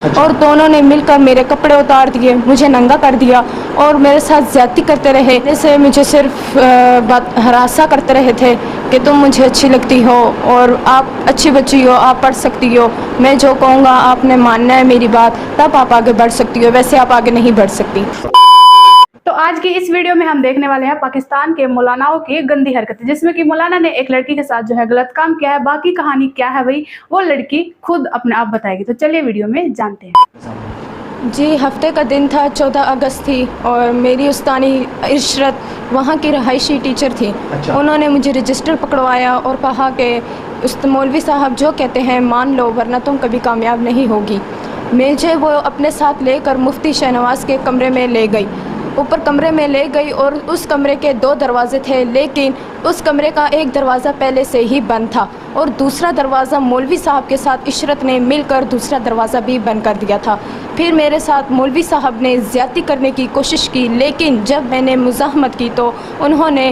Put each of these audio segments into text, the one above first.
اور دونوں نے مل کر میرے کپڑے اتار دیے، مجھے ننگا کر دیا اور میرے ساتھ زیادتی کرتے رہے۔ جیسے مجھے صرف ہراساں کرتے رہے تھے کہ تم مجھے اچھی لگتی ہو اور آپ اچھی بچی ہو، آپ پڑھ سکتی ہو، میں جو کہوں گا آپ نے ماننا ہے میری بات، تب آپ آگے بڑھ سکتی ہو، ویسے آپ آگے نہیں بڑھ سکتی۔ تو آج کی اس ویڈیو میں ہم دیکھنے والے ہیں پاکستان کے مولاناؤں کی گندی حرکتیں، جس میں کہ مولانا نے ایک لڑکی کے ساتھ جو ہے غلط کام کیا ہے۔ باقی کہانی کیا ہے بھائی وہ لڑکی خود اپنے آپ بتائے گی، تو چلیے ویڈیو میں جانتے ہیں۔ جی، ہفتے کا دن تھا، 14 اگست تھی اور میری استانی عشرت وہاں کی رہائشی ٹیچر تھی۔ انہوں نے مجھے رجسٹر پکڑوایا اور کہا کہ مولوی صاحب جو کہتے ہیں مان لو ورنہ تم کبھی کامیاب نہیں ہوگی۔ مجھے وہ اپنے ساتھ لے کر مفتی شہنواز کے کمرے میں لے گئی، اوپر کمرے میں لے گئی اور اس کمرے کے 2 دروازے تھے، لیکن اس کمرے کا ایک دروازہ پہلے سے ہی بند تھا اور دوسرا دروازہ مولوی صاحب کے ساتھ عشرت نے مل کر دوسرا دروازہ بھی بند کر دیا تھا۔ پھر میرے ساتھ مولوی صاحب نے زیادتی کرنے کی کوشش کی، لیکن جب میں نے مزاحمت کی تو انہوں نے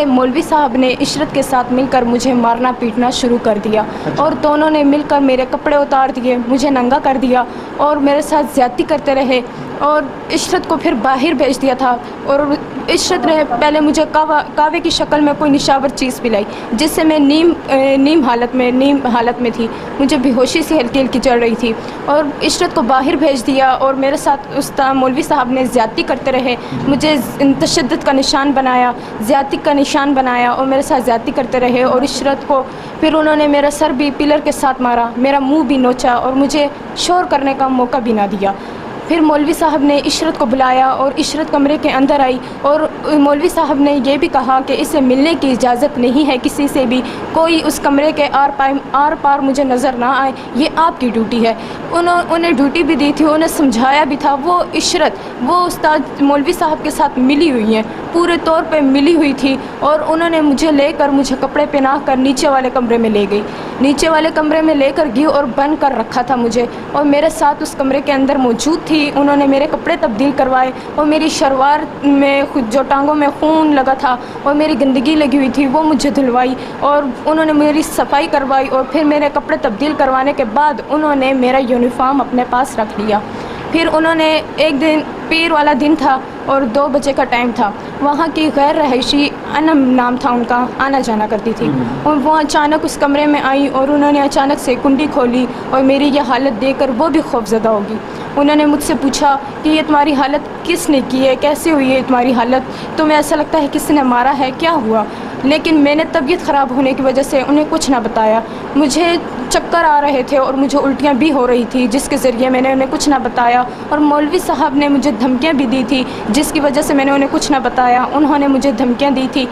مولوی صاحب نے عشرت کے ساتھ مل کر مجھے مارنا پیٹنا شروع کر دیا اور دونوں نے مل کر میرے کپڑے اتار دیے، مجھے ننگا کر دیا اور میرے ساتھ زیادتی کرتے رہے اور عشرت کو پھر باہر بھیج دیا تھا۔ اور عشرت نے پہلے مجھے کعوے کی شکل میں کوئی نشاور چیز پلائی، جس سے میں نیم حالت میں تھی، مجھے بے ہوشی سی ہلکی ہلکی چڑھ رہی تھی اور عشرت کو باہر بھیج دیا اور میرے ساتھ مولوی صاحب نے زیادتی کرتے رہے، مجھے تشدد کا نشان بنایا، زیادتی کا نشان بنایا اور میرے ساتھ زیادتی کرتے رہے اور عشرت کو پھر انہوں نے میرا سر بھی پلر کے ساتھ مارا، میرا منہ بھی نوچا اور مجھے شور کرنے کا موقع بھی نہ دیا۔ پھر مولوی صاحب نے عشرت کو بلایا اور عشرت کمرے کے اندر آئی اور مولوی صاحب نے یہ بھی کہا کہ اسے ملنے کی اجازت نہیں ہے کسی سے بھی، کوئی اس کمرے کے آر پار مجھے نظر نہ آئے، یہ آپ کی ڈیوٹی ہے۔ انہیں ڈیوٹی بھی دی تھی، انہیں سمجھایا بھی تھا۔ وہ عشرت وہ استاد مولوی صاحب کے ساتھ ملی ہوئی ہیں، پورے طور پہ ملی ہوئی تھی اور انہوں نے مجھے لے کر مجھے کپڑے پہنا کر نیچے والے کمرے میں لے گئی، نیچے والے کمرے میں لے کر گئی اور بند کر رکھا تھا مجھے اور میرے ساتھ اس کمرے کے اندر موجود تھی۔ انہوں نے میرے کپڑے تبدیل کروائے اور میری شلوار میں جو ٹانگوں میں خون لگا تھا اور میری گندگی لگی ہوئی تھی وہ مجھے دھلوائی اور انہوں نے میری صفائی کروائی اور پھر میرے کپڑے تبدیل کروانے کے بعد انہوں نے میرا یونیفارم اپنے پاس رکھ لیا۔ پھر انہوں نے ایک دن پیر والا دن تھا اور 2 بجے کا ٹائم تھا، وہاں کی غیر رہائشی انم نام تھا ان کا، آنا جانا کرتی تھی اور وہ اچانک اس کمرے میں آئی اور انہوں نے اچانک سے کنڈی کھولی اور میری یہ حالت دیکھ کر وہ بھی خوفزدہ ہوگی۔ انہوں نے مجھ سے پوچھا کہ یہ تمہاری حالت کس نے کی ہے، کیسے ہوئی ہے تمہاری حالت، تمہیں ایسا لگتا ہے کس نے مارا ہے، کیا ہوا؟ لیکن میں نے طبیعت خراب ہونے کی وجہ سے انہیں کچھ نہ بتایا، مجھے چکر آ رہے تھے اور مجھے الٹیاں بھی ہو رہی تھی، جس کے ذریعے میں نے انہیں کچھ نہ بتایا اور مولوی صاحب نے مجھے دھمکیاں بھی دی تھی جس کی وجہ سے میں نے انہیں کچھ نہ بتایا۔ انہوں نے مجھے دھمکیاں دی تھی،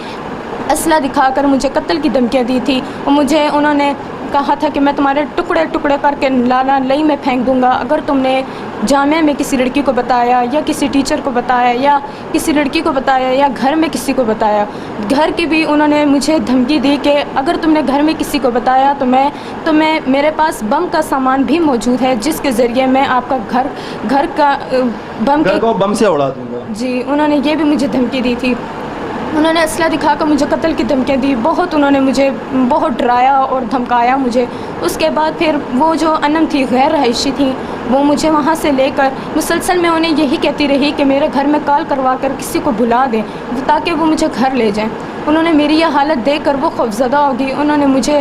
اسلحہ دکھا کر مجھے قتل کی دھمکیاں دی تھی اور مجھے انہوں نے کہا تھا کہ میں تمہارے ٹکڑے ٹکڑے کر کے لالا لئی میں پھینک دوں گا اگر تم نے جامعہ میں کسی لڑکی کو بتایا یا کسی ٹیچر کو بتایا یا کسی لڑکی کو بتایا یا گھر میں کسی کو بتایا۔ گھر کی بھی انہوں نے مجھے دھمکی دی کہ اگر تم نے گھر میں کسی کو بتایا تو میں میرے پاس بم کا سامان بھی موجود ہے جس کے ذریعے میں آپ کا گھر کا بم سے اڑا دوں گا۔ جی، انہوں نے یہ بھی مجھے دھمکی دی تھی۔ انہوں نے اسلحہ دکھا کر مجھے قتل کی دھمکیاں دی، انہوں نے مجھے بہت ڈرایا اور دھمکایا مجھے۔ اس کے بعد پھر وہ جو انم تھی غیر رہائشی تھی وہ مجھے وہاں سے لے کر مسلسل میں انہیں یہی کہتی رہی کہ میرے گھر میں کال کروا کر کسی کو بلا دیں تاکہ وہ مجھے گھر لے جائیں۔ انہوں نے میری یہ حالت دیکھ کر وہ خوفزدہ ہوگی، انہوں نے مجھے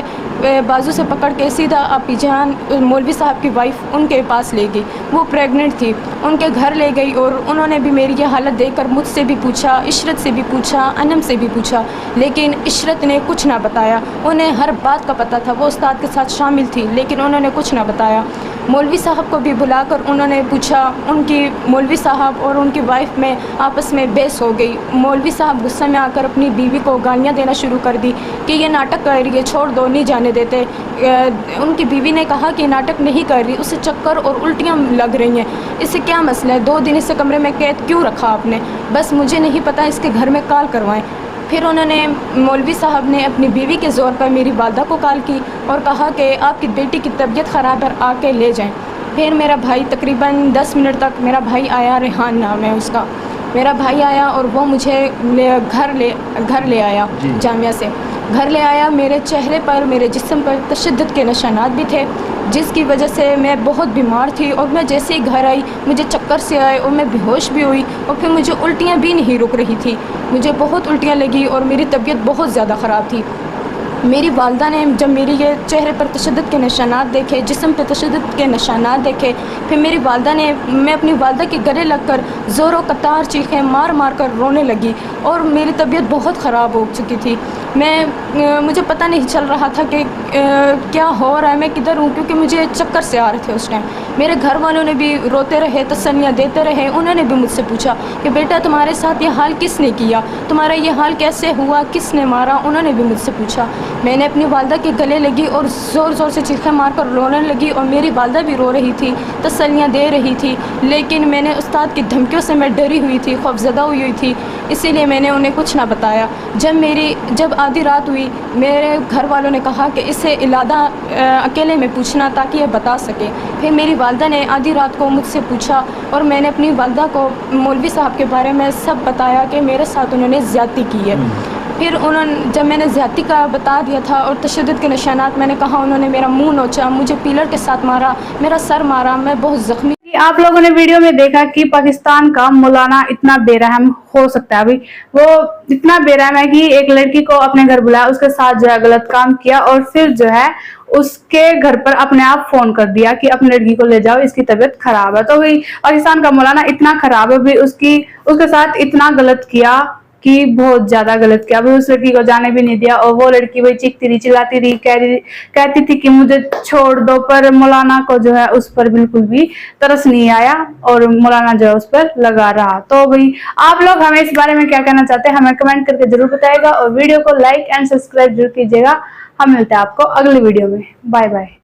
بازو سے پکڑ کے سیدھا آپی جان مولوی صاحب کی وائف ان کے پاس لے گئی، وہ پریگننٹ تھی، ان کے گھر لے گئی اور انہوں نے بھی میری یہ حالت دیکھ کر مجھ سے بھی پوچھا، عشرت سے بھی پوچھا، انم سے بھی پوچھا، لیکن عشرت نے کچھ نہ بتایا۔ انہیں ہر بات کا پتہ تھا، وہ استاد کے ساتھ شامل تھی لیکن انہوں نے کچھ نہ بتایا۔ مولوی صاحب کو بھی بلا کر انہوں نے پوچھا، ان کی مولوی صاحب اور ان کی وائف میں آپس میں بحث ہو گئی۔ مولوی صاحب غصے میں آ کر اپنی بیوی کو گالیاں دینا شروع کر دی کہ یہ ناٹک کر رہی ہے، چھوڑ دو، نہیں جانے دیتے۔ ان کی بیوی نے کہا کہ ناٹک نہیں کر رہی، اسے چکر اور الٹیاں لگ رہی ہیں، اسے کیا مسئلہ ہے، 2 دن اسے کمرے میں قید کیوں رکھا آپ نے؟ بس مجھے نہیں پتہ، اس کے گھر میں کال کروائیں۔ پھر انہوں نے مولوی صاحب نے اپنی بیوی کے زور پر میری والدہ کو کال کی اور کہا کہ آپ کی بیٹی کی طبیعت خراب ہے، آ کے لے جائیں۔ پھر میرا بھائی تقریباً 10 منٹ تک میرا بھائی آیا، ریحان نام ہے اس کا، میرا بھائی آیا اور وہ مجھے گھر لے آیا، جامعہ سے گھر لے آیا۔ میرے چہرے پر، میرے جسم پر تشدد کے نشانات بھی تھے، جس کی وجہ سے میں بہت بیمار تھی، اور میں جیسے ہی گھر آئی مجھے چکر سے آئے اور میں بے ہوش بھی ہوئی، اور پھر مجھے الٹیاں بھی نہیں رک رہی تھی، مجھے بہت الٹیاں لگی اور میری طبیعت بہت زیادہ خراب تھی۔ میری والدہ نے جب میری یہ چہرے پر تشدد کے نشانات دیکھے، جسم پہ تشدد کے نشانات دیکھے، پھر میری والدہ نے، میں اپنی والدہ کے گلے لگ کر زور و قطار چیخیں مار مار کر رونے لگی، اور میری طبیعت بہت خراب ہو چکی تھی۔ مجھے پتہ نہیں چل رہا تھا کہ کیا ہو رہا ہے، میں کدھر ہوں، کیونکہ مجھے چکر سے آ رہے تھے اس ٹائم۔ میرے گھر والوں نے بھی روتے رہے، تسلیاں دیتے رہے، انہوں نے بھی مجھ سے پوچھا کہ بیٹا تمہارے ساتھ یہ حال کس نے کیا، تمہارا یہ حال کیسے ہوا، کس نے مارا، انہوں نے بھی مجھ سے پوچھا۔ میں نے اپنی والدہ کے گلے لگی اور زور زور سے چیخیں مار کر رونے لگی، اور میری والدہ بھی رو رہی تھی، تسلیاں دے رہی تھی، لیکن میں نے استاد کی دھمکیوں سے میں ڈری ہوئی تھی، خوفزدہ ہوئی تھی، اسی لیے میں نے انہیں کچھ نہ بتایا۔ جب آدھی رات ہوئی، میرے گھر والوں نے کہا کہ اسے علادہ اکیلے میں پوچھنا تاکہ یہ بتا سکے۔ پھر میری والدہ نے آدھی رات کو مجھ سے پوچھا، اور میں نے اپنی والدہ کو مولوی صاحب کے بارے میں سب بتایا کہ میرے ساتھ انہوں نے زیادتی کی ہے۔ پھر جب میں نے زیادتی کا بتا دیا تھا اور تشدد کے نشانات، میں نے کہا انہوں نے میرا منہ نوچا، مجھے پیلر کے ساتھ مارا، میرا سر مارا، میں بہت زخمی۔ آپ لوگوں نے ویڈیو میں دیکھا کہ پاکستان کا مولانا اتنا بے رحم ہو سکتا ہے، ابھی وہ اتنا بے رحم ہے کہ ایک لڑکی کو اپنے گھر بلایا، اس کے ساتھ جو ہے غلط کام کیا، اور پھر جو ہے اس کے گھر پر اپنے آپ فون کر دیا کہ اپنی لڑکی کو لے جاؤ، اس کی طبیعت خراب ہے۔ تو پاکستان کا مولانا اتنا خراب ہے، بھی اس کے ساتھ اتنا غلط کیا کہ بہت زیادہ غلط کیا، بھی اس لڑکی کو جانے بھی نہیں دیا، اور وہ لڑکی وہی چیختی رہی، چلاتی رہی، کہتی تھی کہ مجھے چھوڑ دو، پر مولانا کو جو ہے اس پر بالکل بھی ترس نہیں آیا، اور مولانا جو ہے اس پر لگا رہا۔ تو بھائی آپ لوگ ہمیں اس بارے میں کیا کہنا چاہتے ہیں، ہمیں کمنٹ کر کے ضرور بتائے گا، اور ویڈیو کو لائک اینڈ سبسکرائب ضرور کیجیے گا۔ ہم ملتے ہیں آپ کو اگلی ویڈیو میں۔ Bye bye.